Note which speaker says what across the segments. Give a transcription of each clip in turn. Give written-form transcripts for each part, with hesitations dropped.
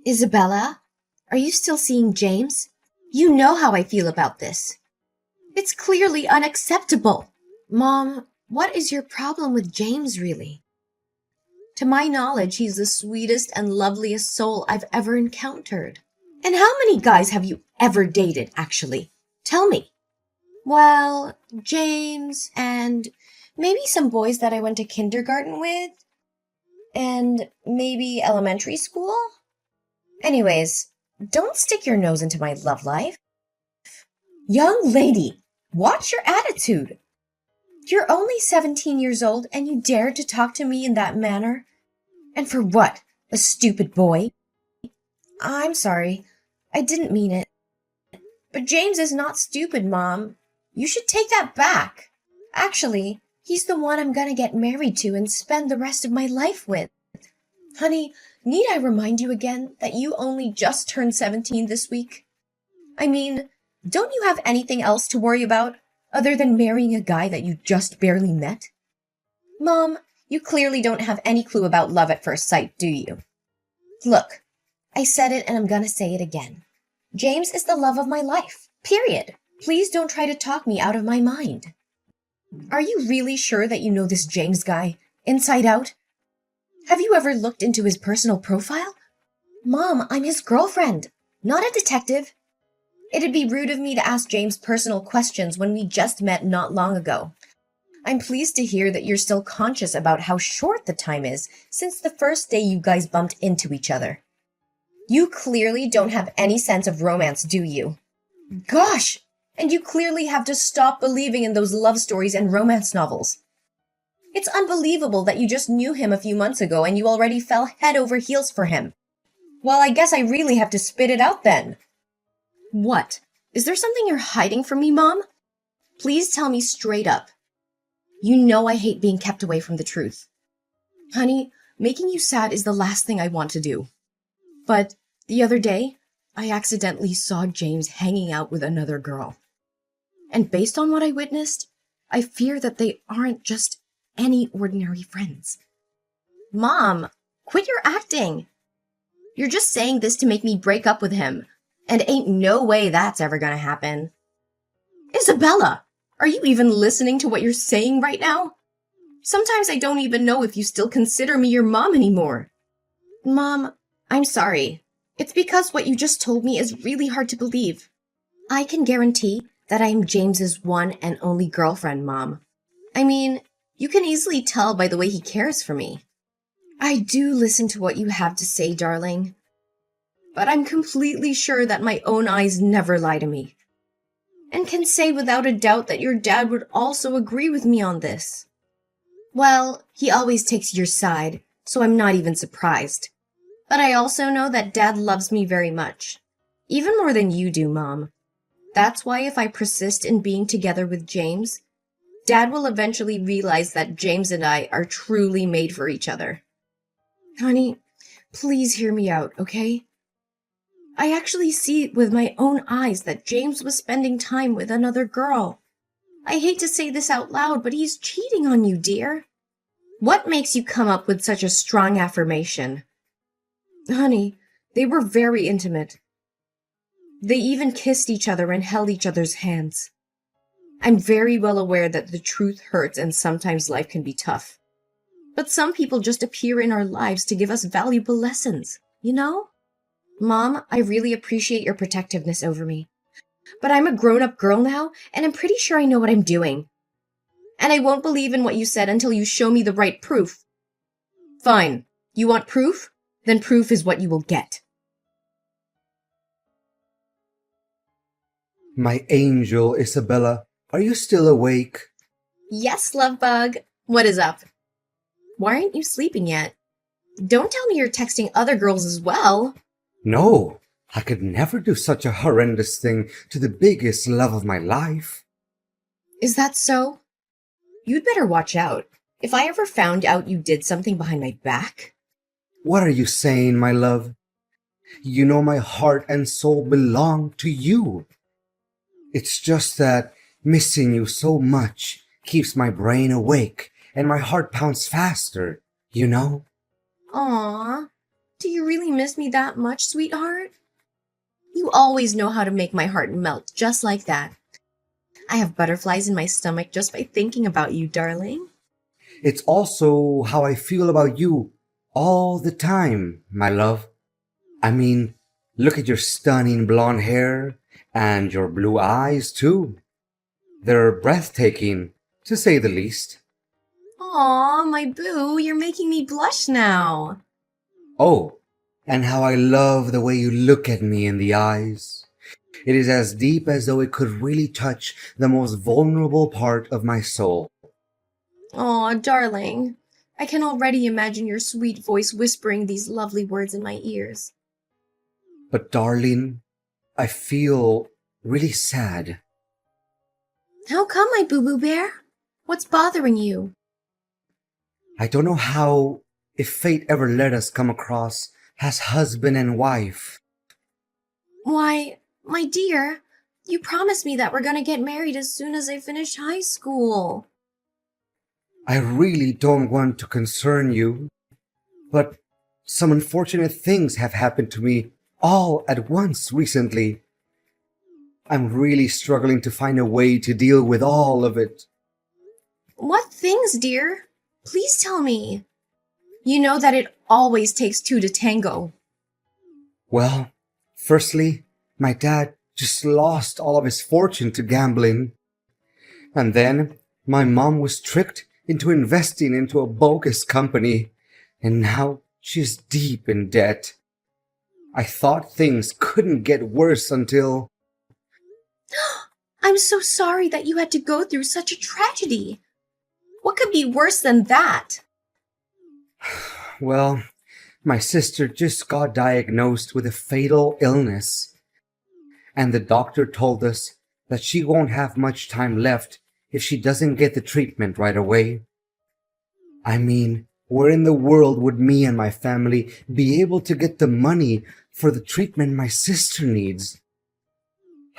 Speaker 1: Isabella, are you still seeing James? You know how I feel about this. It's clearly unacceptable. Mom, what is your problem with James, really? To my knowledge, he's the sweetest and loveliest soul I've ever encountered. And how many guys have you ever dated, actually? Tell me. Well, James and maybe some boys that I went to kindergarten with. And maybe elementary school? Anyways, don't stick your nose into my love life. Young lady, watch your attitude. You're only 17 years old and you dare to talk to me in that manner? And for what? A stupid boy? I'm sorry. I didn't mean it. But James is not stupid, Mom. You should take that back. Actually, he's the one I'm gonna get married to and spend the rest of my life with. Honey, need I remind you again that you only just turned 17 this week? I mean, don't you have anything else to worry about other than marrying a guy that you just barely met? Mom, you clearly don't have any clue about love at first sight, do you? Look, I said it and I'm gonna say it again. James is the love of my life, period. Please don't try to talk me out of my mind. Are you really sure that you know this James guy, inside out? Have you ever looked into his personal profile? Mom, I'm his girlfriend, not a detective. It'd be rude of me to ask James personal questions when we just met not long ago. I'm pleased to hear that you're still conscious about how short the time is since the first day you guys bumped into each other. You clearly don't have any sense of romance, do you? Gosh! And you clearly have to stop believing in those love stories and romance novels. It's unbelievable that you just knew him a few months ago and you already fell head over heels for him. Well, I guess I really have to spit it out then. What? Is there something you're hiding from me, Mom? Please tell me straight up. You know I hate being kept away from the truth. Honey, making you sad is the last thing I want to do. But the other day, I accidentally saw James hanging out with another girl. And based on what I witnessed, I fear that they aren't just any ordinary friends. Mom, quit your acting. You're just saying this to make me break up with him, and ain't no way that's ever gonna happen. Isabella, are you even listening to what you're saying right now? Sometimes I don't even know if you still consider me your mom anymore. Mom, I'm sorry. It's because what you just told me is really hard to believe. I can guarantee that I am James's one and only girlfriend, Mom. I mean, you can easily tell by the way he cares for me. I do listen to what you have to say, darling. But I'm completely sure that my own eyes never lie to me. And can say without a doubt that your dad would also agree with me on this. Well, he always takes your side, so I'm not even surprised. But I also know that Dad loves me very much. Even more than you do, Mom. That's why if I persist in being together with James, Dad will eventually realize that James and I are truly made for each other. Honey, please hear me out, okay? I actually see it with my own eyes that James was spending time with another girl. I hate to say this out loud, but he's cheating on you, dear. What makes you come up with such a strong affirmation? Honey, they were very intimate. They even kissed each other and held each other's hands. I'm very well aware that the truth hurts and sometimes life can be tough. But some people just appear in our lives to give us valuable lessons, you know? Mom, I really appreciate your protectiveness over me. But I'm a grown-up girl now, and I'm pretty sure I know what I'm doing. And I won't believe in what you said until you show me the right proof. Fine. You want proof? Then proof is what you will get.
Speaker 2: My angel, Isabella, are you still awake?
Speaker 1: Yes, love bug. What is up? Why aren't you sleeping yet? Don't tell me you're texting other girls as well.
Speaker 2: No, I could never do such a horrendous thing to the biggest love of my life.
Speaker 1: Is that so? You'd better watch out. If I ever found out you did something behind my back...
Speaker 2: What are you saying, my love? You know my heart and soul belong to you. It's just that missing you so much keeps my brain awake and my heart pounds faster, you know?
Speaker 1: Aww. Do you really miss me that much, sweetheart? You always know how to make my heart melt just like that. I have butterflies in my stomach just by thinking about you, darling.
Speaker 2: It's also how I feel about you all the time, my love. I mean, look at your stunning blonde hair and your blue eyes, too. They're breathtaking, to say the least.
Speaker 1: Aw, my boo, you're making me blush now.
Speaker 2: Oh, and how I love the way you look at me in the eyes. It is as deep as though it could really touch the most vulnerable part of my soul.
Speaker 1: Aw, darling. I can already imagine your sweet voice whispering these lovely words in my ears.
Speaker 2: But darling, I feel really sad.
Speaker 1: How come, my boo-boo bear? What's bothering you?
Speaker 2: I don't know how, if fate ever let us come across as husband and wife.
Speaker 1: Why, my dear, you promised me that we're gonna get married as soon as I finish high school.
Speaker 2: I really don't want to concern you, but some unfortunate things have happened to me all at once recently. I'm really struggling to find a way to deal with all of it.
Speaker 1: What things, dear? Please tell me. You know that it always takes two to tango.
Speaker 2: Well, firstly, my dad just lost all of his fortune to gambling. And then my mom was tricked into investing into a bogus company, and now she's deep in debt. I thought things couldn't get worse until,
Speaker 1: I'm so sorry that you had to go through such a tragedy. What could be worse than that?
Speaker 2: well, my sister just got diagnosed with a fatal illness, and the doctor told us that she won't have much time left if she doesn't get the treatment right away. I mean, where in the world would me and my family be able to get the money for the treatment my sister needs?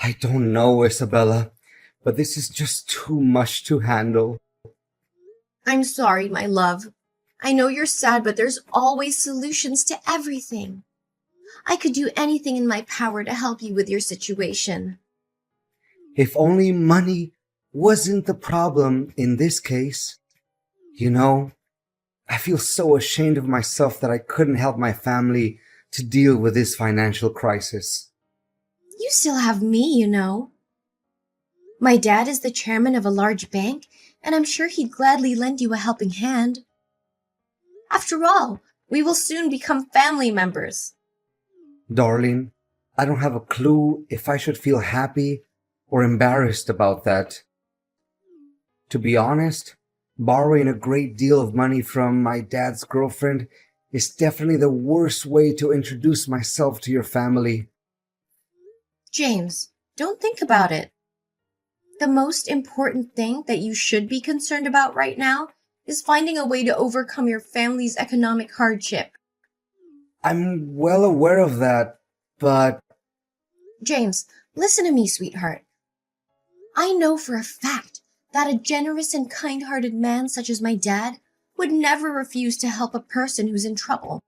Speaker 2: I don't know, Isabella, but this is just too much to handle.
Speaker 1: I'm sorry, my love. I know you're sad, but there's always solutions to everything. I could do anything in my power to help you with your situation.
Speaker 2: If only money wasn't the problem in this case. You know, I feel so ashamed of myself that I couldn't help my family to deal with this financial crisis.
Speaker 1: You still have me, you know. My dad is the chairman of a large bank, and I'm sure he'd gladly lend you a helping hand. After all, we will soon become family members.
Speaker 2: Darling, I don't have a clue if I should feel happy or embarrassed about that. To be honest, borrowing a great deal of money from my dad's girlfriend is definitely the worst way to introduce myself to your family.
Speaker 1: James, don't think about it. The most important thing that you should be concerned about right now is finding a way to overcome your family's economic hardship.
Speaker 2: I'm well aware of that, but
Speaker 1: James, listen to me, sweetheart. I know for a fact that a generous and kind-hearted man such as my dad would never refuse to help a person who's in trouble.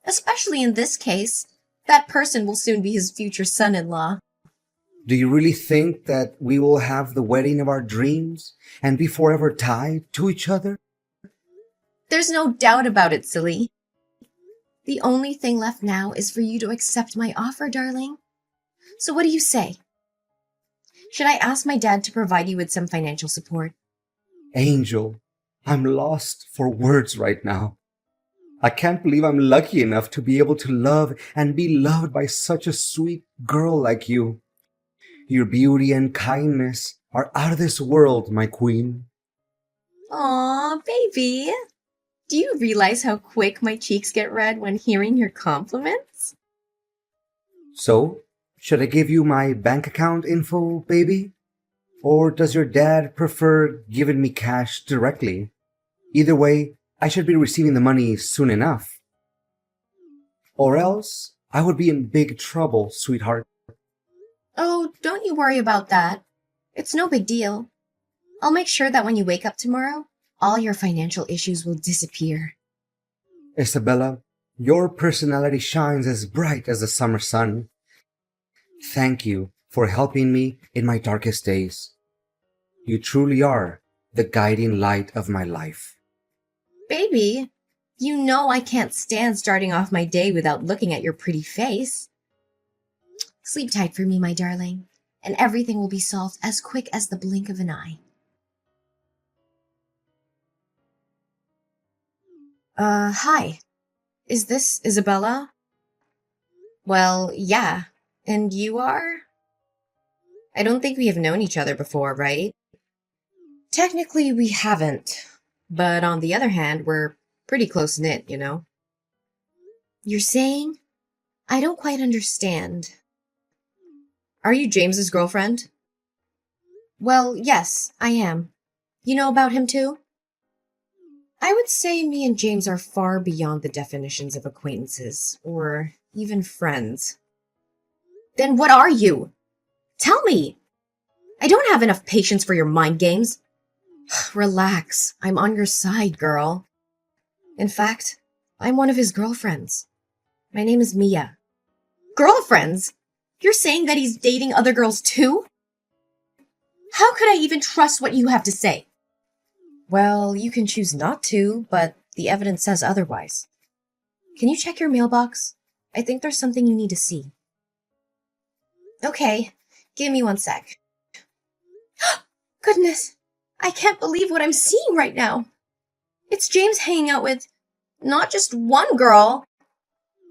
Speaker 1: Especially in this case, that person will soon be his future son-in-law.
Speaker 2: do you really think that we will have the wedding of our dreams and be forever tied to each other?
Speaker 1: There's no doubt about it, silly. The only thing left now is for you to accept my offer, darling. So what do you say? Should I ask my dad to provide you with some financial support?
Speaker 2: Angel, I'm lost for words right now. I can't believe I'm lucky enough to be able to love and be loved by such a sweet girl like you. Your beauty and kindness are out of this world, my queen.
Speaker 1: Aw, baby. Do you realize how quick my cheeks get red when hearing your compliments?
Speaker 2: So, should I give you my bank account info, baby? Or does your dad prefer giving me cash directly? Either way, I should be receiving the money soon enough. Or else, I would be in big trouble, sweetheart.
Speaker 1: Oh, don't you worry about that. It's no big deal. I'll make sure that when you wake up tomorrow, all your financial issues will disappear.
Speaker 2: Isabella, Your personality shines as bright as the summer sun. Thank you for helping me in my darkest days. You truly are the guiding light of my life.
Speaker 1: Baby, you know I can't stand starting off my day without looking at your pretty face. Sleep tight for me, my darling, and everything will be solved as quick as the blink of an eye. Hi. Is this Isabella? Well, yeah. And you are? I don't think we have known each other before, right? Technically, we haven't. But on the other hand, we're pretty close-knit, you know? You're saying? I don't quite understand. Are you James's girlfriend? Well, yes, I am. You know about him too? I would say me and James are far beyond the definitions of acquaintances, or even friends. Then what are you? Tell me! I don't have enough patience for your mind games. Relax, I'm on your side, girl. In fact, I'm one of his girlfriends. My name is Mia. Girlfriends? You're saying that he's dating other girls too? How could I even trust what you have to say? Well, you can choose not to, but the evidence says otherwise. Can you check your mailbox? I think there's something you need to see. Okay, give me 1 sec. Goodness, I can't believe what I'm seeing right now. It's James hanging out with not just one girl.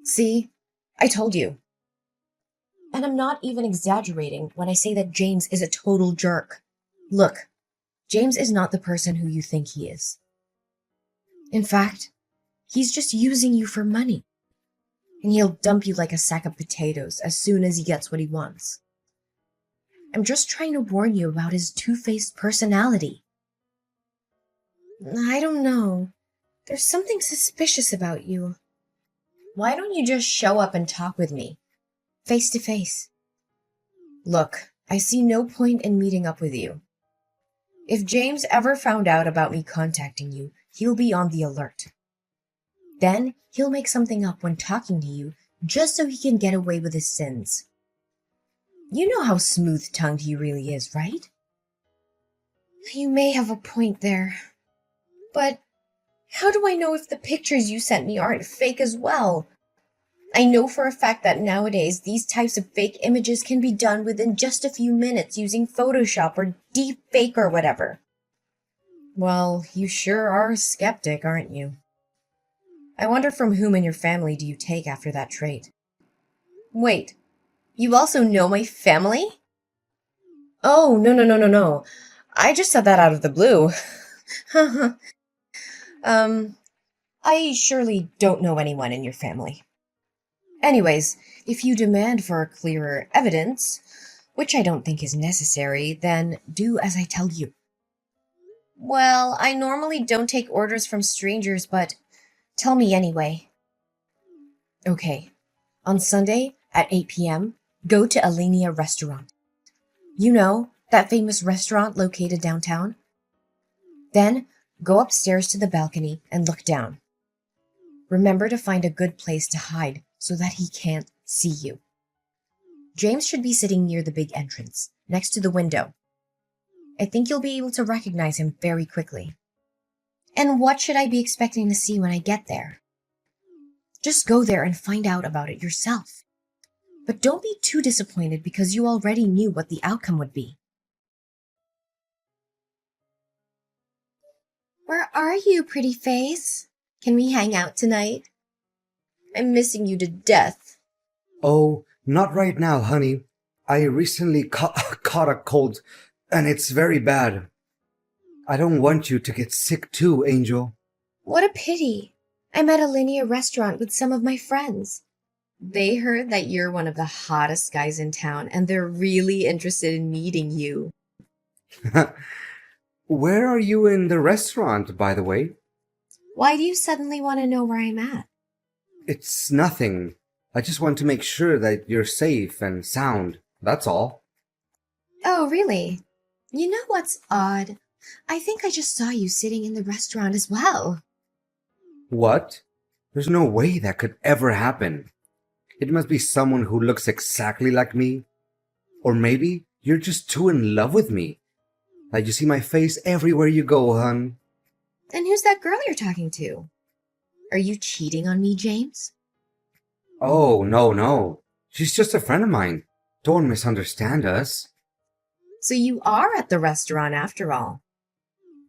Speaker 1: See, I told you. And I'm not even exaggerating when I say that James is a total jerk. Look, James is not the person who you think he is. In fact, he's just using you for money. And he'll dump you like a sack of potatoes as soon as he gets what he wants. I'm just trying to warn you about his two-faced personality. I don't know. There's something suspicious about you. Why don't you just show up and talk with me? Face to face. Look, I see no point in meeting up with you. If James ever found out about me contacting you, he'll be on the alert. Then he'll make something up when talking to you just so he can get away with his sins. You know how smooth-tongued he really is, right? You may have a point there. But how do I know if the pictures you sent me aren't fake as well? I know for a fact that nowadays these types of fake images can be done within just a few minutes using Photoshop or deepfake or whatever. Well, you sure are a skeptic, aren't you? I wonder from whom in your family do you take after that trait? Wait, you also know my family? Oh, no. I just said that out of the blue. I surely don't know anyone in your family. Anyways, if you demand for clearer evidence, which I don't think is necessary, then do as I tell you. Well, I normally don't take orders from strangers, but tell me anyway. Okay, on Sunday at 8 p.m., go to Alenia Restaurant. You know, that famous restaurant located downtown? Then go upstairs to the balcony and look down. Remember to find a good place to hide so that he can't see you. James should be sitting near the big entrance, next to the window. I think you'll be able to recognize him very quickly. And what should I be expecting to see when I get there? Just go there and find out about it yourself. But don't be too disappointed because you already knew what the outcome would be. Where are you, pretty face? Can we hang out tonight? I'm missing you to death.
Speaker 2: Oh, not right now, honey. I recently caught a cold, and it's very bad. I don't want you to get sick too, Angel.
Speaker 1: What a pity. I'm at a linear restaurant with some of my friends. They heard that you're one of the hottest guys in town, and they're really interested in meeting you.
Speaker 2: Where are you in the restaurant, by the way?
Speaker 1: Why do you suddenly want to know where I'm at?
Speaker 2: It's nothing. I just want to make sure that you're safe and sound. That's all.
Speaker 1: Oh, really? You know what's odd? I think I just saw you sitting in the restaurant as well.
Speaker 2: What? There's no way that could ever happen. It must be someone who looks exactly like me. Or maybe you're just too in love with me. Like you see my face everywhere you go, hon.
Speaker 1: And who's that girl you're talking to? Are you cheating on me, James?
Speaker 2: Oh, no, no. She's just a friend of mine. Don't misunderstand us.
Speaker 1: So you are at the restaurant after all.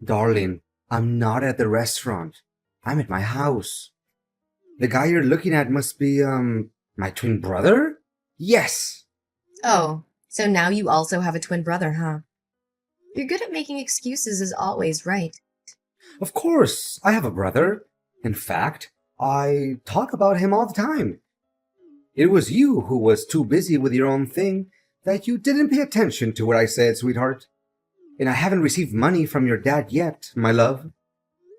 Speaker 2: Darling, I'm not at the restaurant. I'm at my house. The guy you're looking at must be, my twin brother? Yes!
Speaker 1: Oh, so now you also have a twin brother, huh? You're good at making excuses as always, right?
Speaker 2: Of course, I have a brother. In fact, I talk about him all the time. It was you who was too busy with your own thing that you didn't pay attention to what I said, sweetheart. And I haven't received money from your dad yet, my love.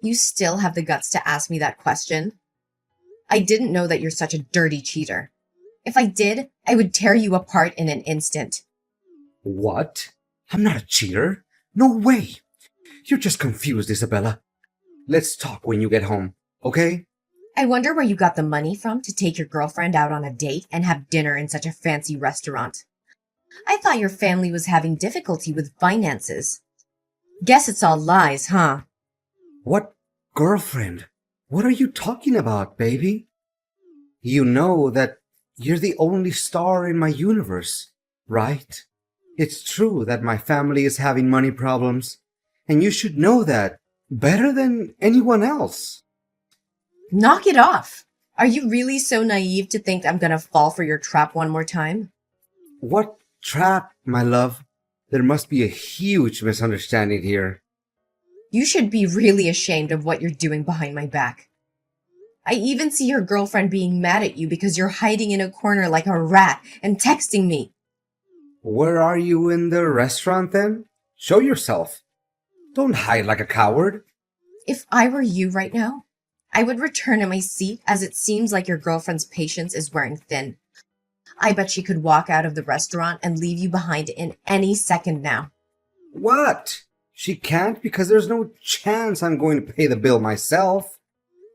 Speaker 1: You still have the guts to ask me that question? I didn't know that you're such a dirty cheater. If I did, I would tear you apart in an instant.
Speaker 2: What? I'm not a cheater. No way. You're just confused, Isabella. Let's talk when you get home, okay?
Speaker 1: I wonder where you got the money from to take your girlfriend out on a date and have dinner in such a fancy restaurant. I thought your family was having difficulty with finances. Guess it's all lies, huh?
Speaker 2: What girlfriend? What are you talking about, baby? You know that you're the only star in my universe, right? It's true that my family is having money problems, and you should know that better than anyone else.
Speaker 1: Knock it off! Are you really so naive to think I'm gonna fall for your trap one more time?
Speaker 2: What trap, my love? There must be a huge misunderstanding here.
Speaker 1: You should be really ashamed of what you're doing behind my back. I even see your girlfriend being mad at you because you're hiding in a corner like a rat and texting me.
Speaker 2: Where are you in the restaurant then? Show yourself. Don't hide like a coward.
Speaker 1: If I were you right now, I would return to my seat as it seems like your girlfriend's patience is wearing thin. I bet she could walk out of the restaurant and leave you behind in any second now.
Speaker 2: What? She can't because there's no chance I'm going to pay the bill myself.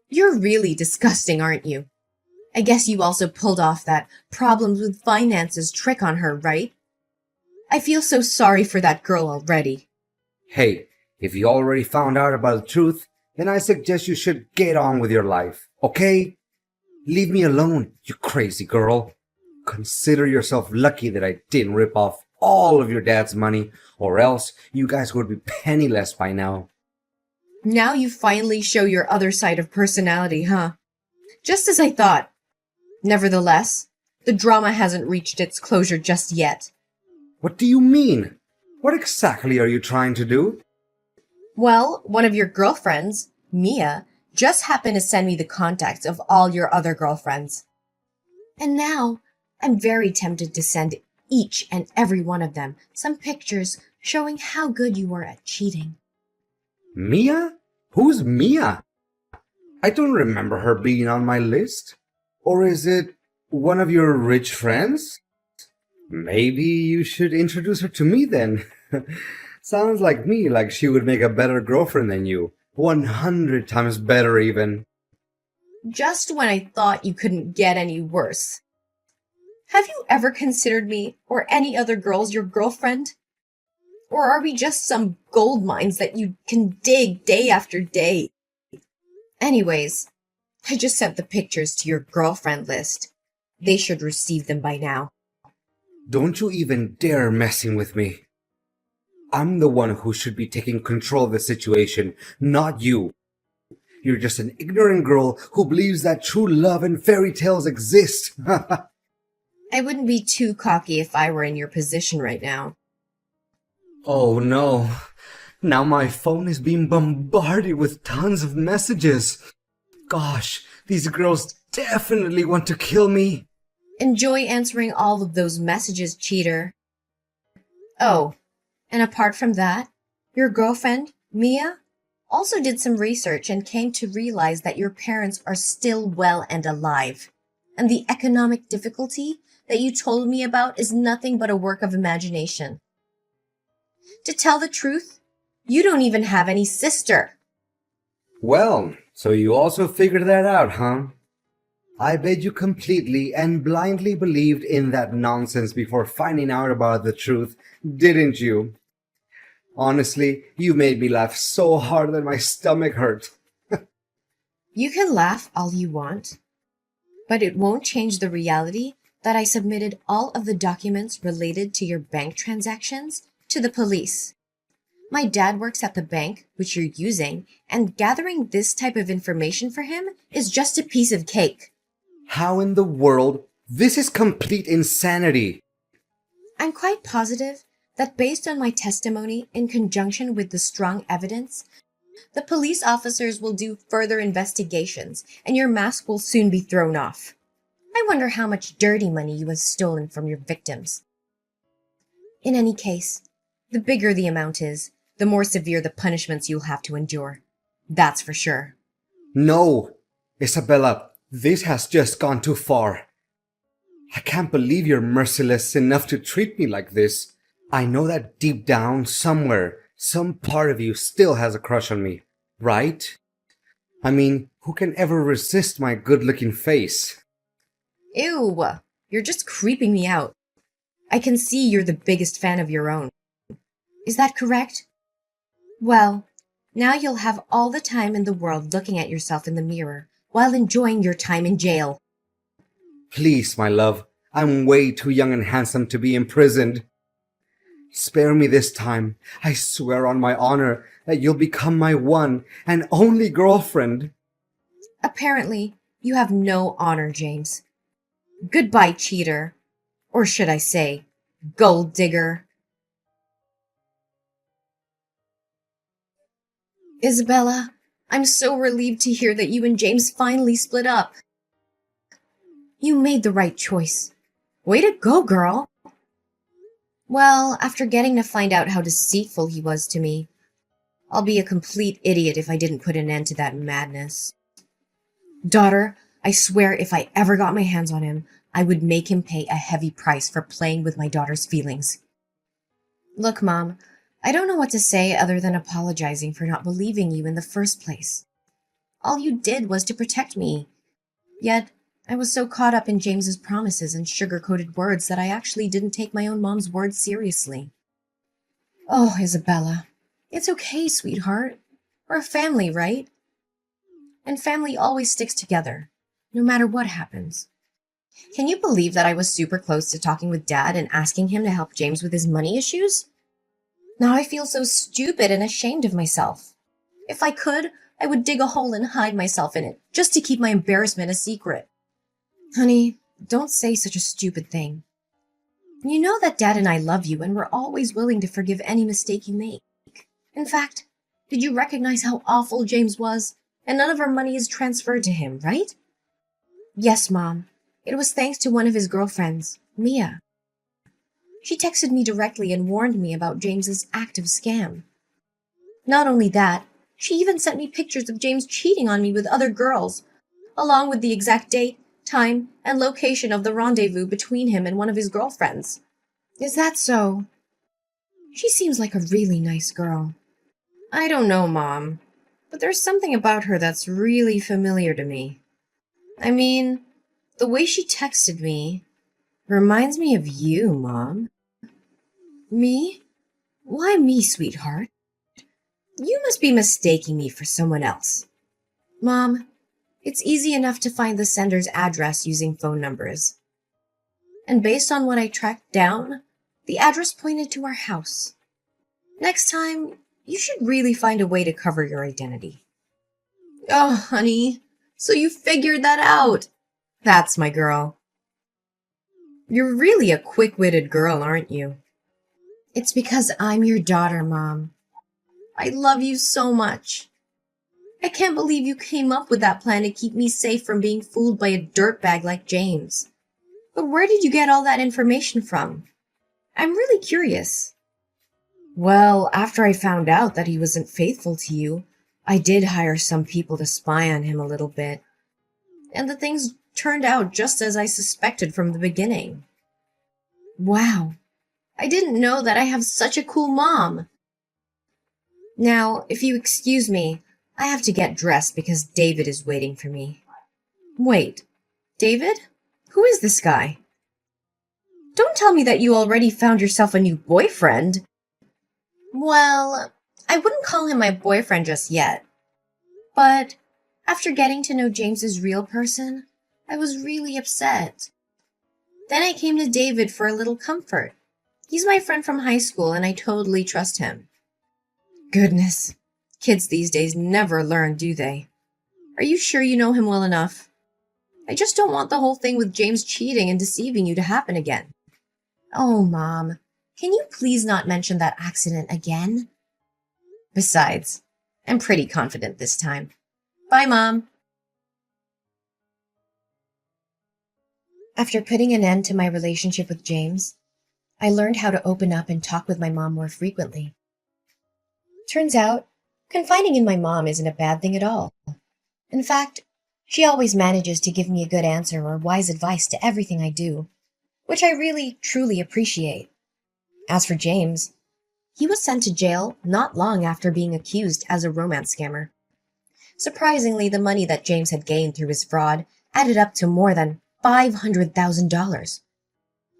Speaker 1: You're really disgusting, aren't you? I guess you also pulled off that problems with finances trick on her, right? I feel so sorry for that girl already.
Speaker 2: Hey, if you already found out about the truth, then I suggest you should get on with your life, okay? Leave me alone, you crazy girl. Consider yourself lucky that I didn't rip off all of your dad's money, or else you guys would be penniless by now.
Speaker 1: Now you finally show your other side of personality, huh? Just as I thought. Nevertheless, the drama hasn't reached its closure just yet.
Speaker 2: What do you mean? What exactly are you trying to do?
Speaker 1: Well, one of your girlfriends, Mia, just happened to send me the contacts of all your other girlfriends. And now, I'm very tempted to send each and every one of them some pictures showing how good you were at cheating.
Speaker 2: Mia? Who's Mia? I don't remember her being on my list. Or is it one of your rich friends? Maybe you should introduce her to me then. Sounds like me, like she would make a better girlfriend than you. 100 times better even.
Speaker 1: Just when I thought you couldn't get any worse. Have you ever considered me or any other girls your girlfriend? Or are we just some gold mines that you can dig day after day? Anyways, I just sent the pictures to your girlfriend list. They should receive them by now.
Speaker 2: Don't you even dare messing with me. I'm the one who should be taking control of the situation, not you. You're just an ignorant girl who believes that true love and fairy tales exist.
Speaker 1: I wouldn't be too cocky if I were in your position right now.
Speaker 2: Oh no. Now my phone is being bombarded with tons of messages. Gosh, these girls definitely want to kill me.
Speaker 1: Enjoy answering all of those messages, cheater. Oh, and apart from that, your girlfriend, Mia, also did some research and came to realize that your parents are still well and alive. And the economic difficulty that you told me about is nothing but a work of imagination. To tell the truth, you don't even have any sister.
Speaker 2: Well, so you also figured that out, huh? I bet you completely and blindly believed in that nonsense before finding out about the truth, didn't you? Honestly, you made me laugh so hard that my stomach hurt.
Speaker 1: You can laugh all you want, but it won't change the reality that I submitted all of the documents related to your bank transactions to the police. My dad works at the bank, which you're using, and gathering this type of information for him is just a piece of cake.
Speaker 2: How in the world? This is complete insanity.
Speaker 1: I'm quite positive that based on my testimony in conjunction with the strong evidence, the police officers will do further investigations and your mask will soon be thrown off. I wonder how much dirty money you have stolen from your victims. In any case, the bigger the amount is, the more severe the punishments you'll have to endure. That's for sure.
Speaker 2: No, Isabella, this has just gone too far. I can't believe you're merciless enough to treat me like this. I know that deep down, somewhere, some part of you still has a crush on me, right? I mean, who can ever resist my good-looking face?
Speaker 1: Ew, you're just creeping me out. I can see you're the biggest fan of your own. Is that correct? Well, now you'll have all the time in the world looking at yourself in the mirror while enjoying your time in jail.
Speaker 2: Please, my love, I'm way too young and handsome to be imprisoned. Spare me this time. I swear on my honor that you'll become my one and only girlfriend.
Speaker 1: Apparently, you have no honor, James. Goodbye, cheater. Or should I say, gold digger. Isabella, I'm so relieved to hear that you and James finally split up. You made the right choice. Way to go, girl. Well, after getting to find out how deceitful he was to me, I'll be a complete idiot if I didn't put an end to that madness. Daughter, I swear if I ever got my hands on him, I would make him pay a heavy price for playing with my daughter's feelings. Look, Mom, I don't know what to say other than apologizing for not believing you in the first place. All you did was to protect me. Yet, I was so caught up in James's promises and sugar-coated words that I actually didn't take my own mom's words seriously. Oh, Isabella, it's okay, sweetheart. We're a family, right? And family always sticks together, no matter what happens. Can you believe that I was super close to talking with Dad and asking him to help James with his money issues? Now I feel so stupid and ashamed of myself. If I could, I would dig a hole and hide myself in it, just to keep my embarrassment a secret. Honey, don't say such a stupid thing. You know that Dad and I love you and we're always willing to forgive any mistake you make. In fact, did you recognize how awful James was? And none of our money is transferred to him, right? Yes, Mom. It was thanks to one of his girlfriends, Mia. She texted me directly and warned me about James's active scam. Not only that, she even sent me pictures of James cheating on me with other girls, along with the exact date, time, and location of the rendezvous between him and one of his girlfriends. Is that so? She seems like a really nice girl. I don't know, Mom, but there's something about her that's really familiar to me. I mean, the way she texted me reminds me of you, Mom. Me? Why me, sweetheart? You must be mistaking me for someone else. Mom, it's easy enough to find the sender's address using phone numbers. And based on what I tracked down, the address pointed to our house. Next time, you should really find a way to cover your identity. Oh, honey, so you figured that out. That's my girl. You're really a quick-witted girl, aren't you? It's because I'm your daughter, Mom. I love you so much. I can't believe you came up with that plan to keep me safe from being fooled by a dirtbag like James. But where did you get all that information from? I'm really curious. Well, after I found out that he wasn't faithful to you, I did hire some people to spy on him a little bit. And the things turned out just as I suspected from the beginning. Wow, I didn't know that I have such a cool mom. Now, if you excuse me, I have to get dressed because David is waiting for me. Wait, David? Who is this guy? Don't tell me that you already found yourself a new boyfriend. Well, I wouldn't call him my boyfriend just yet. But after getting to know James's real person, I was really upset. Then I came to David for a little comfort. He's my friend from high school and I totally trust him. Goodness, kids these days never learn, do they? Are you sure you know him well enough? I just don't want the whole thing with James cheating and deceiving you to happen again. Oh, Mom, can you please not mention that accident again? Besides, I'm pretty confident this time. Bye, Mom. After putting an end to my relationship with James, I learned how to open up and talk with my mom more frequently. Turns out, confiding in my mom isn't a bad thing at all. In fact, she always manages to give me a good answer or wise advice to everything I do, which I really, truly appreciate. As for James, he was sent to jail not long after being accused as a romance scammer. Surprisingly, the money that James had gained through his fraud added up to more than $500,000,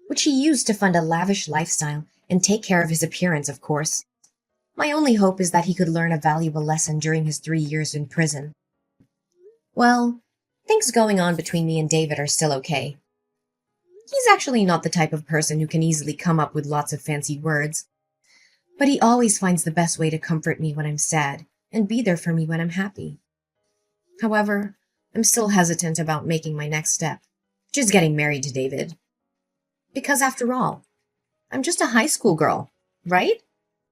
Speaker 1: which he used to fund a lavish lifestyle and take care of his appearance, of course. My only hope is that he could learn a valuable lesson during his 3 years in prison. Well, things going on between me and David are still okay. He's actually not the type of person who can easily come up with lots of fancy words, but he always finds the best way to comfort me when I'm sad and be there for me when I'm happy. However, I'm still hesitant about making my next step, which is getting married to David. Because after all, I'm just a high school girl, right?